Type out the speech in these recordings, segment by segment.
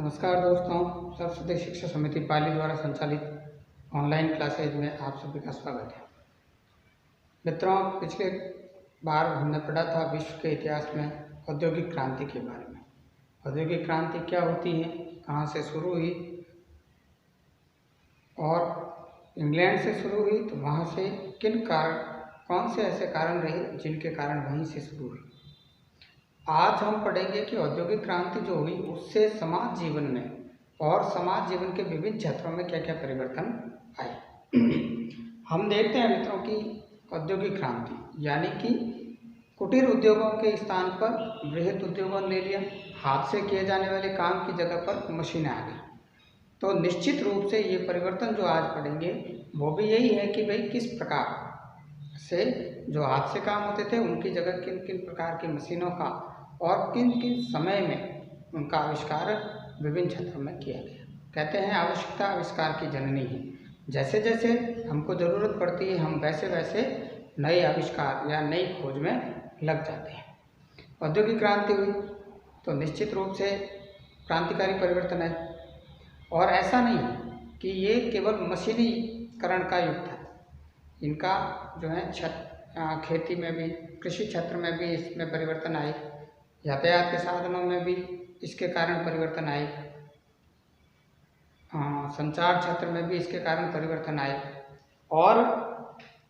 नमस्कार दोस्तों, सरस्वती शिक्षा समिति पाली द्वारा संचालित ऑनलाइन क्लासेज में आप सभी का स्वागत है। मित्रों, पिछले बार हमने पढ़ा था विश्व के इतिहास में औद्योगिक क्रांति के बारे में। औद्योगिक क्रांति क्या होती है, कहाँ से शुरू हुई और इंग्लैंड से शुरू हुई, तो वहाँ से कौन से ऐसे कारण रहे जिनके कारण वहीं से शुरू हुई। आज हम पढ़ेंगे कि औद्योगिक क्रांति जो हुई उससे समाज जीवन में और समाज जीवन के विभिन्न क्षेत्रों में क्या क्या परिवर्तन आए। हम देखते हैं मित्रों की औद्योगिक क्रांति यानी कि कुटीर उद्योगों के स्थान पर बृहद उद्योगों ने ले लिया। हाथ से किए जाने वाले काम की जगह पर मशीनें आ गई। तो निश्चित रूप से ये परिवर्तन जो आज पढ़ेंगे वो भी यही है कि भाई किस प्रकार से जो हाथ से काम होते थे उनकी जगह किन किन प्रकार की मशीनों का और किन किन समय में उनका आविष्कार विभिन्न क्षेत्रों में किया गया। कहते हैं आवश्यकता आविष्कार की जननी है। जैसे जैसे हमको ज़रूरत पड़ती है हम वैसे वैसे नए आविष्कार या नई खोज में लग जाते हैं। औद्योगिक क्रांति हुई तो निश्चित रूप से क्रांतिकारी परिवर्तन है। और ऐसा नहीं कि ये केवल मशीनीकरण का युग था। इनका जो है खेती में भी, कृषि क्षेत्र में भी इसमें परिवर्तन आए, यातायात के साधनों में भी इसके कारण परिवर्तन आए, संचार क्षेत्र में भी इसके कारण परिवर्तन आए, और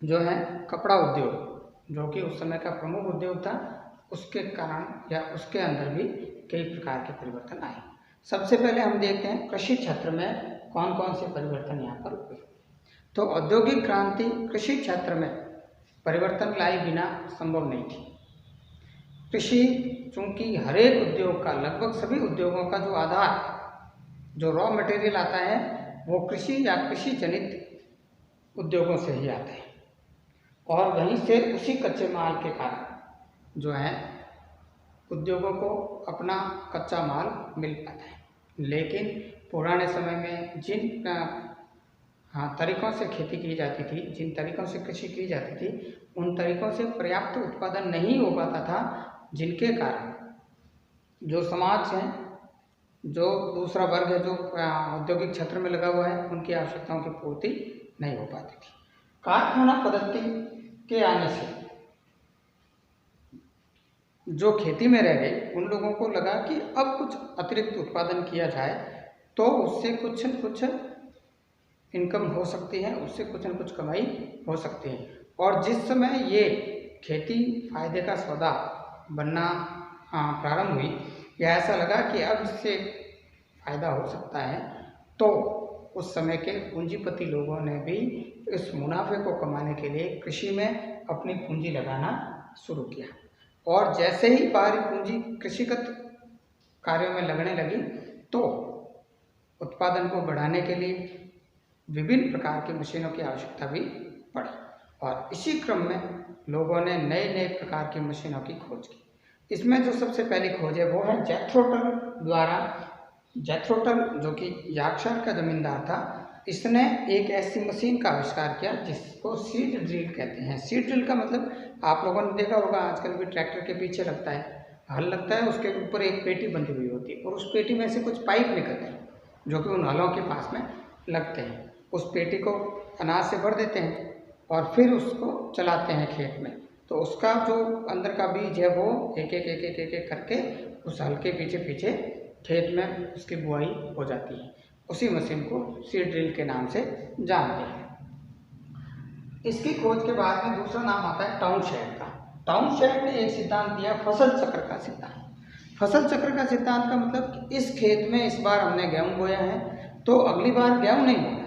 जो है कपड़ा उद्योग जो कि उस समय का प्रमुख उद्योग था उसके कारण या उसके अंदर भी कई प्रकार के परिवर्तन आए। सबसे पहले हम देखते हैं कृषि क्षेत्र में कौन कौन से परिवर्तन यहाँ पर हुए। तो औद्योगिक क्रांति कृषि क्षेत्र में परिवर्तन लाए बिना संभव नहीं थी। कृषि चूँकि हर एक उद्योग का, लगभग सभी उद्योगों का जो आधार, जो रॉ मटेरियल आता है वो कृषि या कृषि जनित उद्योगों से ही आता है और वहीं से उसी कच्चे माल के कारण जो है उद्योगों को अपना कच्चा माल मिल पाता है। लेकिन पुराने समय में जिन तरीक़ों से खेती की जाती थी, जिन तरीक़ों से कृषि की जाती थी, उन तरीक़ों से पर्याप्त उत्पादन नहीं हो पाता था, जिनके कारण जो समाज है, जो दूसरा वर्ग है जो औद्योगिक क्षेत्र में लगा हुआ है, उनकी आवश्यकताओं की पूर्ति नहीं हो पाती थी। कारखाना पद्धति के आने से जो खेती में रह गए उन लोगों को लगा कि अब कुछ अतिरिक्त उत्पादन किया जाए तो उससे कुछ न कुछ इनकम हो सकती है, उससे कुछ न कुछ कमाई हो सकती है। और जिस समय ये खेती फायदे का सौदा बनना प्रारंभ हुई या ऐसा लगा कि अब इससे फायदा हो सकता है, तो उस समय के पूंजीपति लोगों ने भी इस मुनाफे को कमाने के लिए कृषि में अपनी पूंजी लगाना शुरू किया। और जैसे ही बाहरी पूंजी कृषिगत कार्यों में लगने लगी तो उत्पादन को बढ़ाने के लिए विभिन्न प्रकार की मशीनों की आवश्यकता भी पड़ी। और इसी क्रम में लोगों ने नए नए प्रकार की मशीनों की खोज की। इसमें जो सबसे पहली खोज है वो है जैथ्रो द्वारा। जैथ्रो जो कि यॉर्कशायर का जमींदार था, इसने एक ऐसी मशीन का आविष्कार किया जिसको सीड ड्रिल कहते हैं। सीड ड्रिल का मतलब आप लोगों ने देखा होगा, आजकल भी ट्रैक्टर के पीछे लगता है, हल लगता है, उसके ऊपर एक पेटी बंधी हुई होती है और उस पेटी में से कुछ पाइप निकलते हैं जो कि उन हलों के पास में लगते हैं। उस पेटी को अनाज से भर देते हैं और फिर उसको चलाते हैं खेत में। तो उसका जो अंदर का बीज है वो एक एक करके उस हल के पीछे पीछे खेत में उसकी बुआई हो जाती है। उसी मशीन को सीड ड्रिल के नाम से जानते हैं। इसकी खोज के बाद में दूसरा नाम आता है टाउनशेंड का। टाउनशेंड ने एक सिद्धांत दिया, फसल चक्र का सिद्धांत। फसल चक्र का सिद्धांत का मतलब कि इस खेत में इस बार हमने गेहूँ बोया है तो अगली बार गेहूँ नहीं बोना,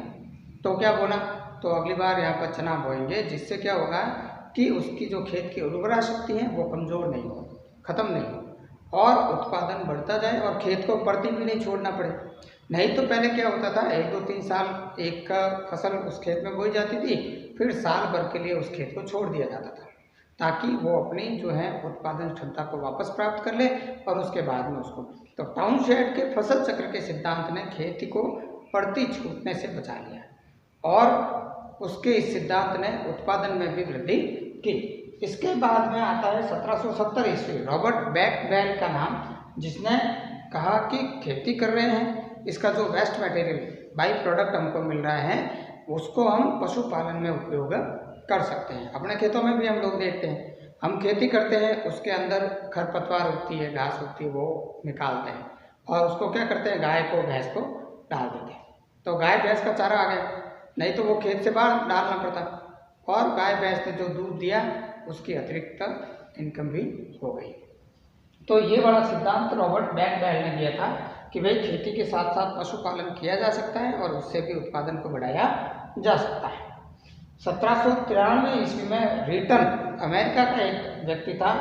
तो क्या बोना, तो अगली बार यहाँ पर चना बोएंगे, जिससे क्या होगा कि उसकी जो खेत की उर्वरा शक्ति है वो कमज़ोर नहीं हो, ख़त्म नहीं हो और उत्पादन बढ़ता जाए और खेत को पड़ती भी नहीं छोड़ना पड़े। नहीं तो पहले क्या होता था, 1 2 3 साल एक का फसल उस खेत में बोई जाती थी, फिर साल भर के लिए उस खेत को छोड़ दिया जाता था ताकि वो अपनी जो है उत्पादन क्षमता को वापस प्राप्त कर ले और उसके बाद में उसको। तो टाउनशेंड के फसल चक्र के सिद्धांत ने खेती को पड़ती छूटने से बचा लिया और उसके इस सिद्धांत ने उत्पादन में भी वृद्धि की। इसके बाद में आता है 1770 ईस्वी, रॉबर्ट बैकवेल का नाम, जिसने कहा कि खेती कर रहे हैं, इसका जो वेस्ट मटेरियल बाई प्रोडक्ट हमको मिल रहा है उसको हम पशुपालन में उपयोग कर सकते हैं। अपने खेतों में भी हम लोग देखते हैं, हम खेती करते हैं, उसके अंदर खरपतवार उगती है, घास उगती है, वो निकालते हैं और उसको क्या करते हैं, गाय को भैंस को डाल देते हैं। तो गाय भैंस का चारा आ गया, नहीं तो वो खेत से बाहर डालना पड़ता और गाय भैंस ने जो दूध दिया उसकी अतिरिक्त इनकम भी हो गई। तो ये बड़ा सिद्धांत रॉबर्ट बैकबेल ने दिया था कि भाई खेती के साथ साथ पशुपालन किया जा सकता है और उससे भी उत्पादन को बढ़ाया जा सकता है। 1793 ईस्वी में रिटन, अमेरिका का एक व्यक्ति था,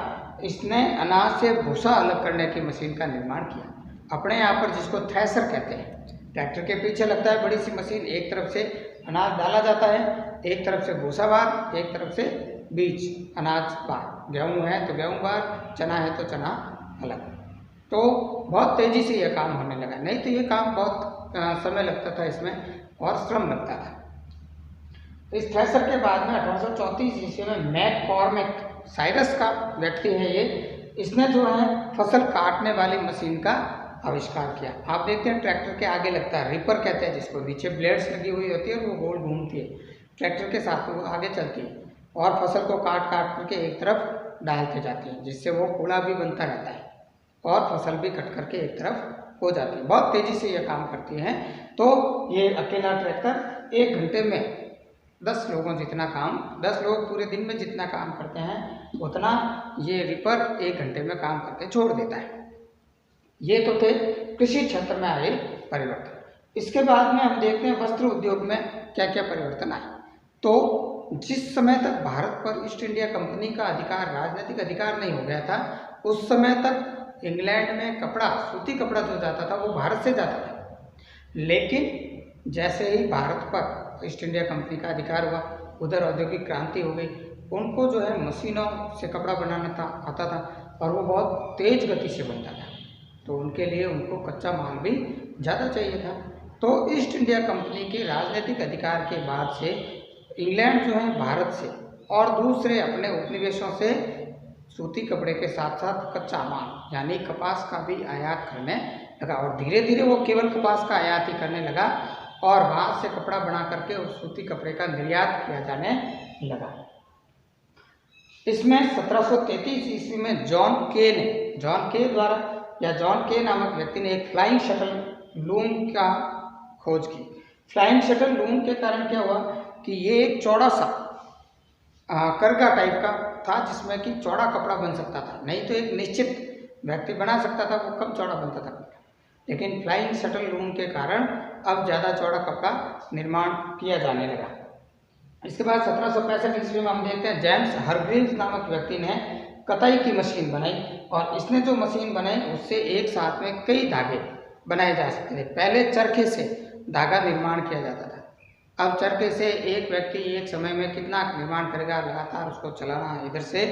इसने अनाज से भूसा अलग करने की मशीन का निर्माण किया। अपने यहाँ पर जिसको थ्रेशर कहते हैं, ट्रैक्टर के पीछे लगता है बड़ी सी मशीन, एक तरफ से अनाज डाला जाता है, एक तरफ से भूसा बाहर, एक तरफ से बीज अनाज बाहर, गेहूँ है तो गेहूँ बाहर, चना है तो चना अलग। तो बहुत तेज़ी से यह काम होने लगा, नहीं तो ये काम बहुत समय लगता था इसमें और श्रम लगता था। इस थ्रेशर के बाद में 1834 ईस्वी में मैककॉर्मिक साइरस का व्यक्ति है ये, इसने जो है फसल काटने वाली मशीन का आविष्कार किया। आप देखते हैं ट्रैक्टर के आगे लगता है रिपर कहते हैं जिसको, नीचे ब्लेड्स लगी हुई होती है और वो गोल घूमती है, ट्रैक्टर के साथ वो आगे चलती है और फसल को काट काट करके एक तरफ डालते जाती है, जिससे वो कूड़ा भी बनता रहता है और फसल भी कट करके एक तरफ हो जाती है। बहुत तेज़ी से ये काम करती है। तो ये अकेला ट्रैक्टर 1 घंटे में 10 लोगों जितना काम, 10 लोग पूरे दिन में जितना काम करते हैं उतना ये रिपर 1 घंटे में काम करके छोड़ देता है। ये तो थे कृषि क्षेत्र में आए परिवर्तन। इसके बाद में हम देखते हैं वस्त्र उद्योग में क्या क्या परिवर्तन आए। तो जिस समय तक भारत पर ईस्ट इंडिया कंपनी का अधिकार, राजनीतिक अधिकार नहीं हो गया था, उस समय तक इंग्लैंड में कपड़ा, सूती कपड़ा जो जाता था वो भारत से जाता था। लेकिन जैसे ही भारत पर ईस्ट इंडिया कंपनी का अधिकार हुआ, उधर औद्योगिक क्रांति हो गई, उनको जो है मशीनों से कपड़ा बनाना आता था और वो बहुत तेज गति से बनता था, तो उनके लिए उनको कच्चा माल भी ज़्यादा चाहिए था। तो ईस्ट इंडिया कंपनी के राजनीतिक अधिकार के बाद से इंग्लैंड जो है भारत से और दूसरे अपने उपनिवेशों से सूती कपड़े के साथ साथ कच्चा माल यानी कपास का भी आयात करने लगा और धीरे धीरे वो केवल कपास का आयात ही करने लगा और वहाँ से कपड़ा बना करके उस सूती कपड़े का निर्यात किया जाने लगा। इसमें 1733 ईस्वी में जॉन के द्वारा या जॉन के नामक व्यक्ति ने एक फ्लाइंग शटल लूम का खोज की। फ्लाइंग शटल लूम के कारण क्या हुआ कि ये एक चौड़ा सा करगा टाइप का था जिसमें कि चौड़ा कपड़ा बन सकता था, नहीं तो एक निश्चित व्यक्ति बना सकता था, वो कम चौड़ा बनता था। लेकिन फ्लाइंग शटल लूम के कारण अब ज़्यादा चौड़ा कपड़ा निर्माण किया जाने लगा। इसके बाद 1765 ईस्वी में हम देखते हैं जेम्स हारग्रीव्स नामक व्यक्ति ने कताई की मशीन बनाई और इसने जो मशीन बनाई उससे एक साथ में कई धागे बनाए जा सकते थे। पहले चरखे से धागा निर्माण किया जाता था, अब चरखे से एक व्यक्ति एक समय में कितना निर्माण करेगा, लगातार उसको चलाना, इधर से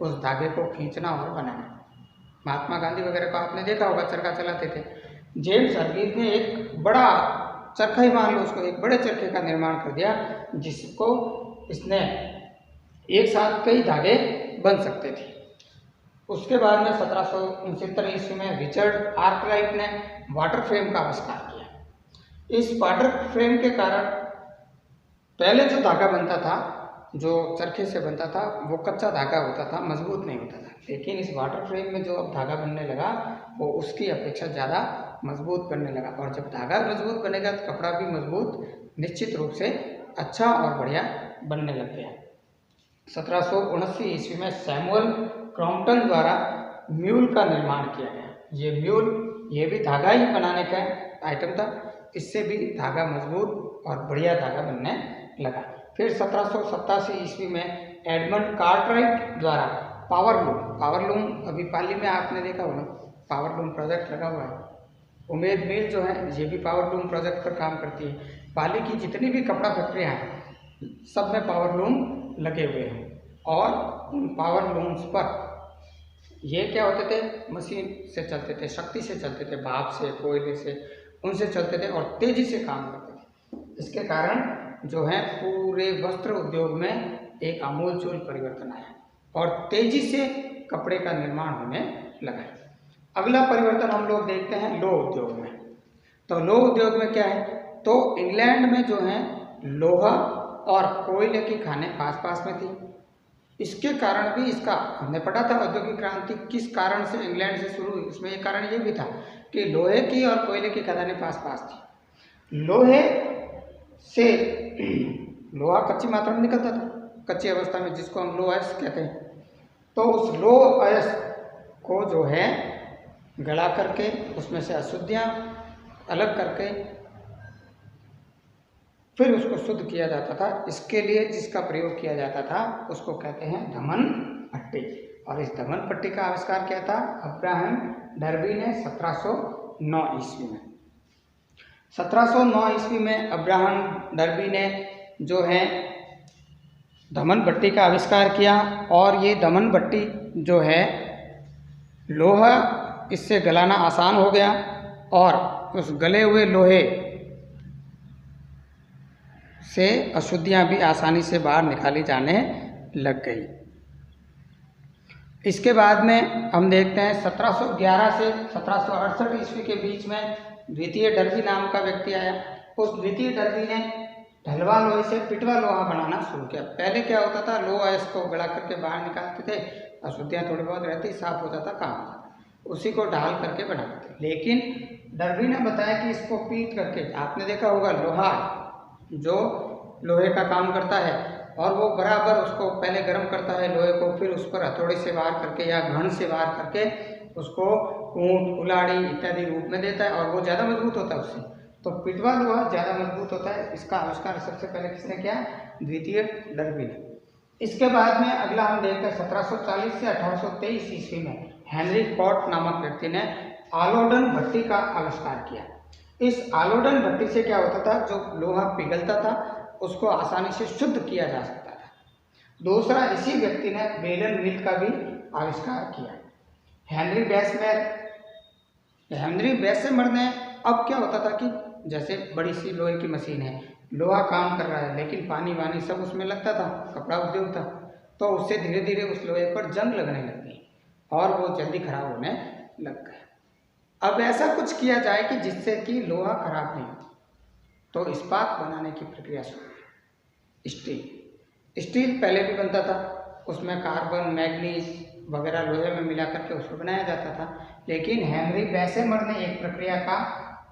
उस धागे को खींचना और बनाना। महात्मा गांधी वगैरह को आपने देखा होगा, चरखा चलाते थे। जेम्स हारग्रीव्स ने एक बड़ा चरखा ही मान लो उसको, एक बड़े चरखे का निर्माण कर दिया जिसको इसने एक साथ कई धागे बन सकते थे। उसके बाद में 1769 ईस्वी में रिचर्ड आर्कराइट ने वाटर फ्रेम का आविष्कार किया। इस वाटर फ्रेम के कारण पहले जो धागा बनता था, जो चरखे से बनता था, वो कच्चा धागा होता था, मजबूत नहीं होता था। लेकिन इस वाटर फ्रेम में जो अब धागा बनने लगा वो उसकी अपेक्षा ज़्यादा मजबूत बनने लगा और जब धागा मजबूत बनेगा तो कपड़ा भी मजबूत निश्चित रूप से अच्छा और बढ़िया बनने लग गया। 1779 ईस्वी में सैमुअल क्रॉम्पटन द्वारा म्यूल का निर्माण किया गया। ये म्यूल, ये भी धागा ही बनाने का आइटम था, इससे भी धागा मजबूत और बढ़िया धागा बनने लगा। फिर 1787 ईस्वी में एडमंड कार्टराइट द्वारा पावर लूम अभी पाली में आपने देखा होगा, पावर लूम प्रोजेक्ट लगा हुआ है। उमेद मिल जो है ये भी पावर लूम प्रोजेक्ट पर काम करती है। पाली की जितनी भी कपड़ा फैक्ट्रियाँ हैं सब में पावर लूम लगे हुए हैं और उन पावर लूम्स पर ये क्या होते थे, मशीन से चलते थे, शक्ति से चलते थे, भाप से, कोयले से, उनसे चलते थे और तेज़ी से काम करते थे। इसके कारण जो है पूरे वस्त्र उद्योग में एक आमूलचूल परिवर्तन आया और तेज़ी से कपड़े का निर्माण होने लगा। अगला परिवर्तन हम लोग देखते हैं लौह उद्योग में। तो लौह उद्योग में क्या है, तो इंग्लैंड में जो है लोहा और कोयले की खानें पास पास में थी। इसके कारण भी इसका हमने पढ़ा था औद्योगिक क्रांति किस कारण से इंग्लैंड से शुरू हुई, इसमें एक कारण ये भी था कि लोहे की और कोयले की खदानें पास पास थी। लोहे से लोहा कच्ची मात्रा में निकलता था, कच्ची अवस्था में, जिसको हम लोह अयस्क कहते हैं। तो उस लोह अयस्क को जो है गला करके उसमें से अशुद्धियाँ अलग करके फिर उसको शुद्ध किया जाता था। इसके लिए जिसका प्रयोग किया जाता था उसको कहते हैं धमन पट्टी। और इस धमन पट्टी का आविष्कार किया था अब्राहम डर्बी ने 1709 ईस्वी में। 1709 ईस्वी में अब्राहम डर्बी ने जो है धमन पट्टी का आविष्कार किया। और ये धमन पट्टी जो है लोहा इससे गलाना आसान हो गया और उस गले हुए लोहे से अशुद्धियाँ भी आसानी से बाहर निकाली जाने लग गई। इसके बाद में हम देखते हैं 1711 से 1768 ईस्वी के बीच में द्वितीय डर्बी नाम का व्यक्ति आया। उस द्वितीय डर्बी ने ढलवा लोहे से पिटवा लोहा बनाना शुरू किया। पहले क्या होता था, लोहा अयस्क को गला करके बाहर निकालते थे, अशुद्धियाँ थोड़ी बहुत रहती, साफ हो जाता काम, उसी को ढाल करके बनाते थे। लेकिन डर्बी ने बताया कि इसको पीट करके, आपने देखा होगा लोहा जो लोहे का काम करता है और वो बराबर उसको पहले गर्म करता है लोहे को, फिर उस पर हथौड़े से वार करके या घन से वार करके उसको ऊंट कुल्हाड़ी इत्यादि रूप में देता है और वो ज़्यादा मजबूत होता है उससे। तो पिटवा लोहा ज़्यादा मजबूत होता है। इसका आविष्कार सबसे पहले किसने किया, द्वितीय डर्बी ने। इसके बाद में अगला हम देखते हैं 1740 से 1823 ईस्वी में हेनरी कॉट नामक व्यक्ति ने आलोडन भट्टी का आविष्कार किया। इस आलोडन भट्टी से क्या होता था, जो लोहा पिघलता था उसको आसानी से शुद्ध किया जा सकता था। दूसरा, इसी व्यक्ति ने बेलन मिल का भी आविष्कार किया। हेनरी बेसेमर ने, अब क्या होता था कि जैसे बड़ी सी लोहे की मशीन है, लोहा काम कर रहा है लेकिन पानी वानी सब उसमें लगता था, कपड़ा उद्योग था, तो उससे धीरे धीरे उस लोहे पर जंग लगने लग गई और वो जल्दी खराब होने लग गया। अब ऐसा कुछ किया जाए कि जिससे कि लोहा खराब नहीं हो, तो इस्पात बनाने की प्रक्रिया शुरू हुई। स्टील पहले भी बनता था, उसमें कार्बन मैग्नीज वगैरह लोहे में मिला करके उसको बनाया जाता था। लेकिन हेनरी बेसेमर ने एक प्रक्रिया का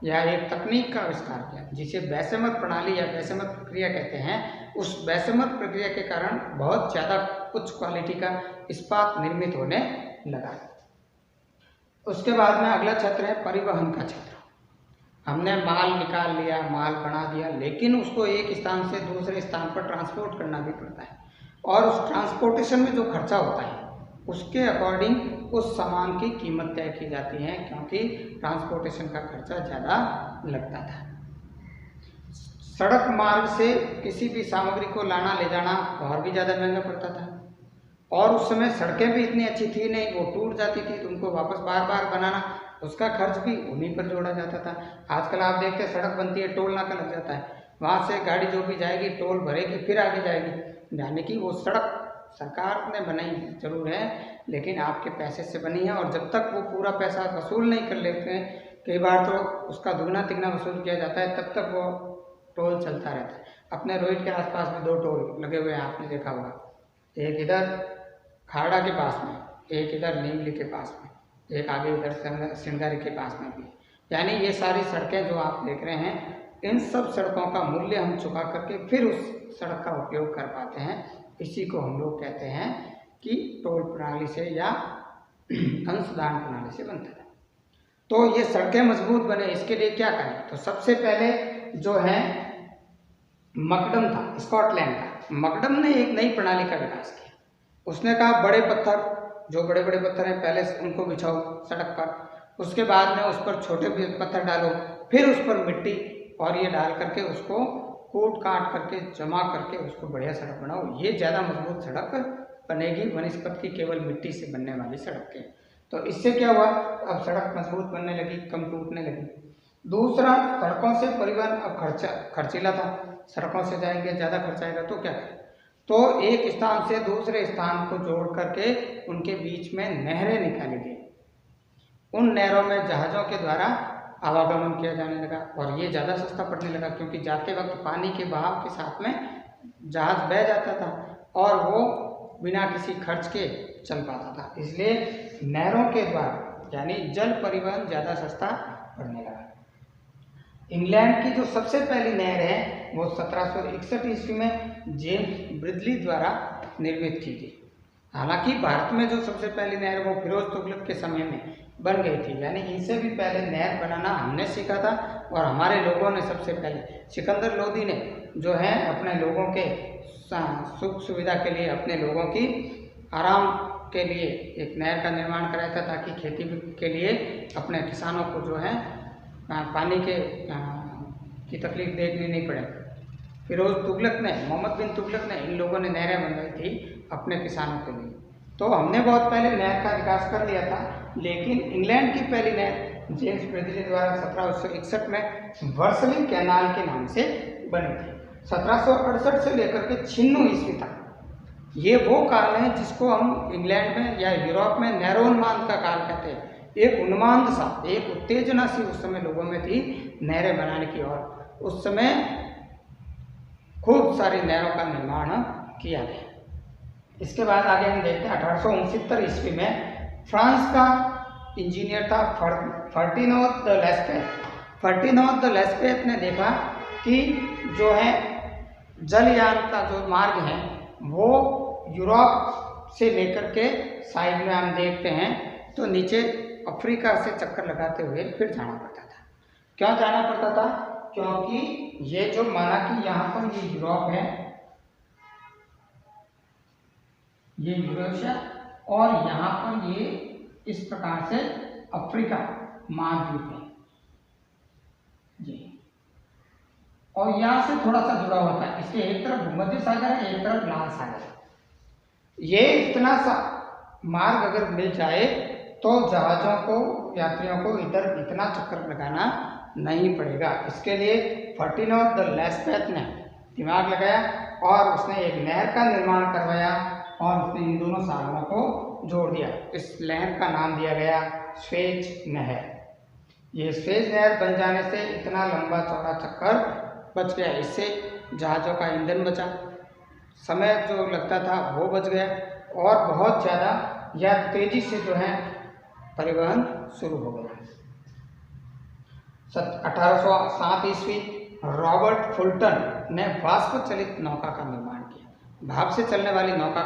या एक तकनीक का आविष्कार किया जिसे बेसेमर प्रणाली या बेसेमर प्रक्रिया कहते हैं। उस बेसेमर प्रक्रिया के कारण बहुत ज़्यादा उच्च क्वालिटी का इस्पात निर्मित होने लगा। उसके बाद में अगला क्षेत्र है परिवहन का क्षेत्र। हमने माल निकाल लिया, माल बना दिया, लेकिन उसको एक स्थान से दूसरे स्थान पर ट्रांसपोर्ट करना भी पड़ता है और उस ट्रांसपोर्टेशन में जो खर्चा होता है उसके अकॉर्डिंग उस सामान की कीमत तय की जाती है, क्योंकि ट्रांसपोर्टेशन का खर्चा ज़्यादा लगता था। सड़क मार्ग से किसी भी सामग्री को लाना ले जाना और भी ज़्यादा महंगा पड़ता था और उस समय सड़कें भी इतनी अच्छी थी नहीं, वो टूट जाती थी, तो उनको वापस बार बार बनाना, उसका खर्च भी उन्हीं पर जोड़ा जाता था। आजकल आप देखते हैं सड़क बनती है, टोल नाका लग जाता है, वहाँ से गाड़ी जो भी जाएगी टोल भरेगी फिर आगे जाएगी, यानी कि वो सड़क सरकार ने बनाई जरूर है लेकिन आपके पैसे से बनी है और जब तक वो पूरा पैसा वसूल नहीं कर लेते हैं, कई बार तो उसका दुगना तिगना वसूल किया जाता है, तब तक वो टोल चलता रहता है। अपने रोहित के आसपास में 2 टोल लगे हुए हैं, आपने देखा होगा, एक इधर खाड़ा के पास में, एक इधर नीमली के पास में, एक आगे इधर सिंगारी के पास में भी। यानी ये सारी सड़कें जो आप देख रहे हैं, इन सब सड़कों का मूल्य हम चुका करके फिर उस सड़क का उपयोग कर पाते हैं। इसी को हम लोग कहते हैं कि टोल प्रणाली से या अंशदान प्रणाली से बनता है। तो ये सड़कें मजबूत बने, इसके लिए क्या करें, तो सबसे पहले जो है मकडम था, स्कॉटलैंड का। मकडम ने एक नई प्रणाली का विकास किया। उसने कहा बड़े पत्थर, जो बड़े बड़े पत्थर हैं पहले उनको बिछाओ सड़क पर, उसके बाद में उस पर छोटे पत्थर डालो, फिर उस पर मिट्टी और ये डाल करके उसको कूट काट करके जमा करके उसको बढ़िया सड़क बनाओ, ये ज़्यादा मजबूत सड़क बनेगी बनस्पत की केवल मिट्टी से बनने वाली सड़क के। तो इससे क्या हुआ, अब सड़क मजबूत बनने लगी, कम टूटने लगी। दूसरा, सड़कों से परिवहन अब खर्चीला था, सड़कों से जाएंगे ज़्यादा खर्च आएगा तो क्या करें, तो एक स्थान से दूसरे स्थान को जोड़ करके उनके बीच में नहरें निकाली गई। उन नहरों में जहाज़ों के द्वारा आवागमन किया जाने लगा और ये ज़्यादा सस्ता पड़ने लगा, क्योंकि जाते वक्त पानी के बहाव के साथ में जहाज़ बह जाता था और वो बिना किसी खर्च के चल पाता था। इसलिए नहरों के द्वारा यानी जल परिवहन ज़्यादा सस्ता पड़ने लगा। इंग्लैंड की जो सबसे पहली नहर है वो 1761 ईस्वी में जेम्स ब्रिडली द्वारा निर्मित की गई। हालांकि भारत में जो सबसे पहली नहर वो फिरोज तुगलक के समय में बन गई थी, यानी इनसे भी पहले नहर बनाना हमने सीखा था और हमारे लोगों ने सबसे पहले, सिकंदर लोदी ने जो है अपने लोगों के सुख सुविधा के लिए, अपने लोगों की आराम के लिए एक नहर का निर्माण कराया था, ताकि खेती के लिए अपने किसानों को जो है पानी की तकलीफ देखनी नहीं पड़े। फिरोज तुगलक ने, मोहम्मद बिन तुगलक ने, इन लोगों ने नहरें बनवाई थी अपने किसानों के लिए। तो हमने बहुत पहले नहर का विकास कर लिया था, लेकिन इंग्लैंड की पहली नहर जेम्स ब्रिडली द्वारा 1761 में वर्सली कैनाल के नाम से बनी थी। 1768 से लेकर के 96 ईस्वी तक ये वो काल है जिसको हम इंग्लैंड में या यूरोप में नहरोन्माद का काल कहते हैं। एक उन्माद सा, एक उत्तेजना सी उस समय लोगों में थी नहरें बनाने की, और उस समय खूब सारी नहरों का निर्माण किया गया। इसके बाद आगे हम देखते हैं 1869 ईस्वी में फ्रांस का इंजीनियर था फर्टिनोत द लेस्पेथ। फर्टिनोत द लेस्पेथ ने देखा कि जो है जलयान का जो मार्ग है वो यूरोप से लेकर के साइड में हम देखते हैं तो नीचे अफ्रीका से चक्कर लगाते हुए फिर जाना पड़ता था। क्यों जाना पड़ता था? क्योंकि ये जो माना कि यहाँ पर ये यूरोप है, ये यूरेशिया, और यहाँ पर ये इस प्रकार से अफ्रीका महाद्वीप है जी, और यहाँ से थोड़ा सा जुड़ा होता है। इसके एक तरफ भूमध्य सागर है, एक तरफ लाल सागर है। ये इतना सा मार्ग अगर मिल जाए तो जहाज़ों को, यात्रियों को इधर इतना चक्कर लगाना नहीं पड़ेगा। इसके लिए फर्टिनोत द लेस्पेथ ने दिमाग लगाया और उसने एक नहर का निर्माण करवाया और उसने इन दोनों सागरों को जोड़ दिया। इस नहर का नाम दिया गया स्वेज नहर। ये स्वेज नहर बन जाने से इतना लंबा चौड़ा चक्कर बच गया। इससे जहाज़ों का ईंधन बचा, समय जो लगता था वो बच गया, और बहुत ज़्यादा या तेज़ी से जो है परिवहन शुरू हो गया। 1807 ईस्वी रॉबर्ट फुल्टन ने वाष्प चलित नौका का निर्माण किया। भाप से चलने वाली नौका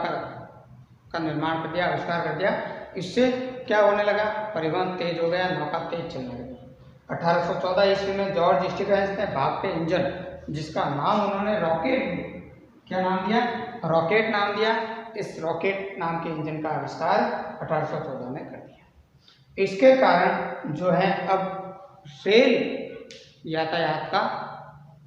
का निर्माण कर दिया, आविष्कार कर दिया। इससे क्या होने लगा? परिवहन तेज हो गया, नौका तेज चलने लगी। 1814 ईस्वी में जॉर्ज स्टीफेंस ने भाप के इंजन, जिसका नाम उन्होंने रॉकेट, क्या नाम दिया? रॉकेट नाम दिया। इस रॉकेट नाम के इंजन का आविष्कार 1814 में कर दिया। इसके कारण जो है अब रेल यातायात का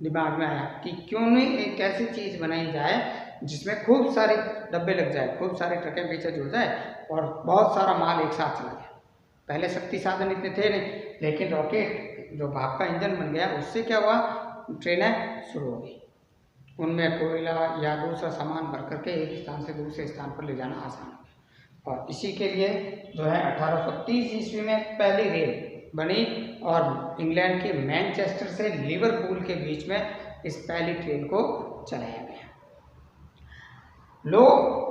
दिमाग में आया कि क्यों नहीं एक ऐसी चीज़ बनाई जाए जिसमें खूब सारे डब्बे लग जाए, खूब सारी ट्रकें पीछे जुड़ जाए और बहुत सारा माल एक साथ चला जाए। पहले शक्ति साधन इतने थे नहीं, लेकिन रॉकेट जो भाप का इंजन बन गया उससे क्या हुआ? ट्रेनें शुरू हो गई, उनमें कोयला या दूसरा सामान भर करके एक स्थान से दूसरे स्थान पर ले जाना आसान हो गया। और इसी के लिए जो है 1830 ईस्वी में पहली रेल बनी और इंग्लैंड के मैनचेस्टर से लिवरपूल के बीच में इस पहली ट्रेन को चलाया गया। लोग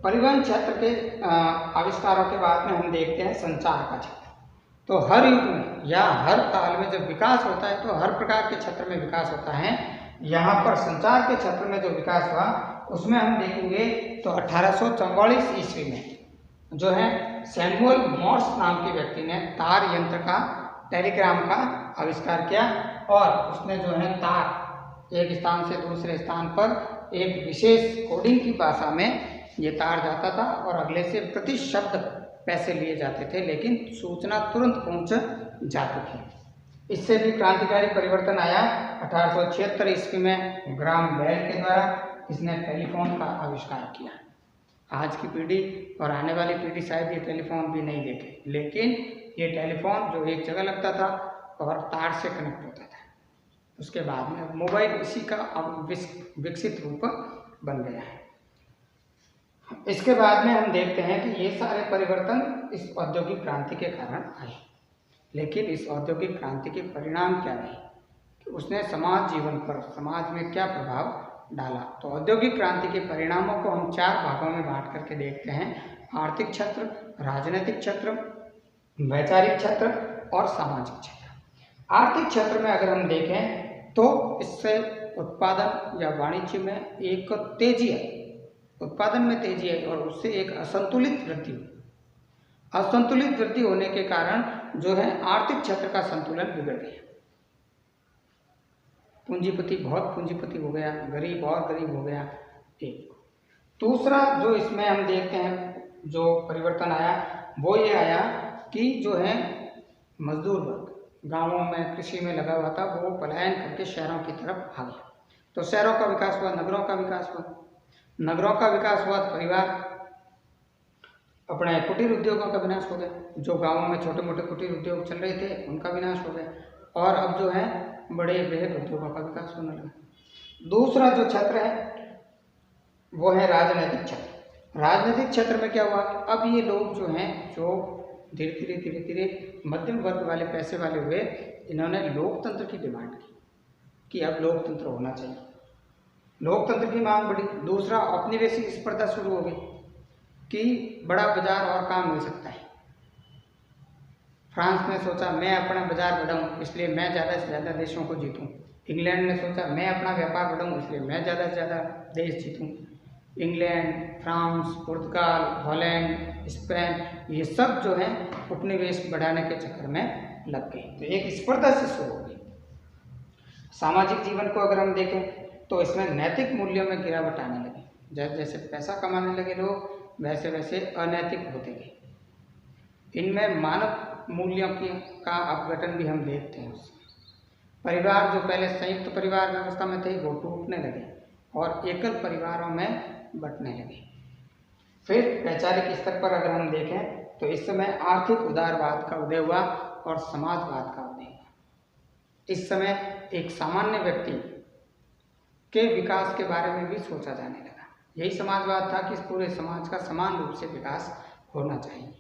परिवहन क्षेत्र के आविष्कारों के बाद में हम देखते हैं संचार का क्षेत्र। तो हर युग में या हर काल में जब विकास होता है तो हर प्रकार के क्षेत्र में विकास होता है। यहाँ पर संचार के क्षेत्र में जो विकास हुआ उसमें हम देखेंगे तो 1844 ईस्वी में जो है सैमुअल मॉर्स नाम के व्यक्ति ने तार यंत्र का, टेलीग्राम का आविष्कार किया और उसने जो है तार एक स्थान से दूसरे स्थान पर एक विशेष कोडिंग की भाषा में ये तार जाता था और अगले से प्रति शब्द पैसे लिए जाते थे, लेकिन सूचना तुरंत पहुंच जाती थी। इससे भी क्रांतिकारी परिवर्तन आया। 1876 ईस्वी में ग्राम बेल के द्वारा इसने टेलीफोन का आविष्कार किया। आज की पीढ़ी और आने वाली पीढ़ी शायद ये टेलीफोन भी नहीं देखे, लेकिन ये टेलीफोन जो एक जगह लगता था और तार से कनेक्ट होता था। उसके बाद में मोबाइल इसी का विकसित रूप बन गया है। इसके बाद में हम देखते हैं कि ये सारे परिवर्तन इस औद्योगिक क्रांति के कारण आए, लेकिन इस औद्योगिक क्रांति के परिणाम क्या रहे कि उसने समाज जीवन पर, समाज में क्या प्रभाव डाला। तो औद्योगिक क्रांति के परिणामों को हम 4 भागों में बांट करके देखते हैं: आर्थिक क्षेत्र, राजनीतिक क्षेत्र, वैचारिक क्षेत्र और सामाजिक क्षेत्र। आर्थिक क्षेत्र में अगर हम देखें तो इससे उत्पादन या वाणिज्य में एक तेजी है, उत्पादन में तेजी है और उससे एक असंतुलित वृद्धि हुई। असंतुलित वृद्धि होने के कारण जो है आर्थिक क्षेत्र का संतुलन बिगड़ गया। पूंजीपति बहुत पूंजीपति हो गया, गरीब और गरीब हो गया। एक दूसरा जो इसमें हम देखते हैं जो परिवर्तन आया वो ये आया कि जो है मजदूर वर्ग गांवों में कृषि में लगा हुआ था, वो पलायन करके शहरों की तरफ आ गया। तो शहरों का विकास हुआ, नगरों का विकास हुआ। नगरों का विकास हुआ तो परिवार अपने कुटीर उद्योगों का विनाश हो गया। जो गांवों में छोटे मोटे कुटीर उद्योग चल रहे थे उनका विनाश हो गया और अब जो है बड़े बृहद उद्योगों का विकास होने लगा। दूसरा जो क्षेत्र है वो है राजनीतिक क्षेत्र। राजनीतिक क्षेत्र में क्या हुआ, अब ये लोग जो हैं जो धीरे धीरे मध्यम वर्ग वाले पैसे वाले हुए, इन्होंने लोकतंत्र की डिमांड की कि अब लोकतंत्र होना चाहिए। लोकतंत्र की मांग बढ़ी। दूसरा औपनिवेशिक स्पर्धा शुरू हो गई कि बड़ा बाजार और काम मिल सकता है। फ्रांस ने सोचा मैं अपना बाजार बढ़ाऊं इसलिए मैं ज़्यादा से ज़्यादा देशों को जीतूं। इंग्लैंड ने सोचा मैं अपना व्यापार बढ़ाऊं इसलिए मैं ज़्यादा से ज़्यादा देश जीतूं। इंग्लैंड, फ्रांस, पुर्तगाल, हॉलैंड, स्पेन, ये सब जो है उपनिवेश बढ़ाने के चक्कर में लग गए। तो एक स्पर्धा से शुरू हो गई। सामाजिक जीवन को अगर हम देखें तो इसमें नैतिक मूल्यों में गिरावट आने लगी। जैसे जैसे पैसा कमाने लगे लोग वैसे वैसे अनैतिक होते गए। इनमें मानव मूल्यों का अपघटन भी हम देखते हैं। परिवार जो पहले संयुक्त परिवार व्यवस्था में थे वो टूटने लगे और एकल परिवारों में बंटने लगे। फिर वैचारिक स्तर पर अगर हम देखें तो इस समय आर्थिक उदारवाद का उदय हुआ और समाजवाद का उदय हुआ। इस समय एक सामान्य व्यक्ति के विकास के बारे में भी सोचा जाने लगा। यही समाजवाद था कि इस पूरे समाज का समान रूप से विकास होना चाहिए।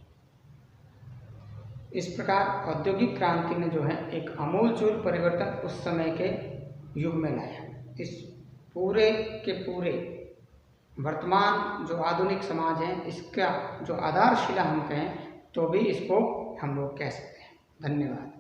इस प्रकार औद्योगिक क्रांति ने जो है एक आमूलचूल परिवर्तन उस समय के युग में लाया। इस पूरे के पूरे वर्तमान जो आधुनिक समाज है इसका जो आधारशिला हम कहें तो भी इसको हम लोग कह सकते हैं। धन्यवाद।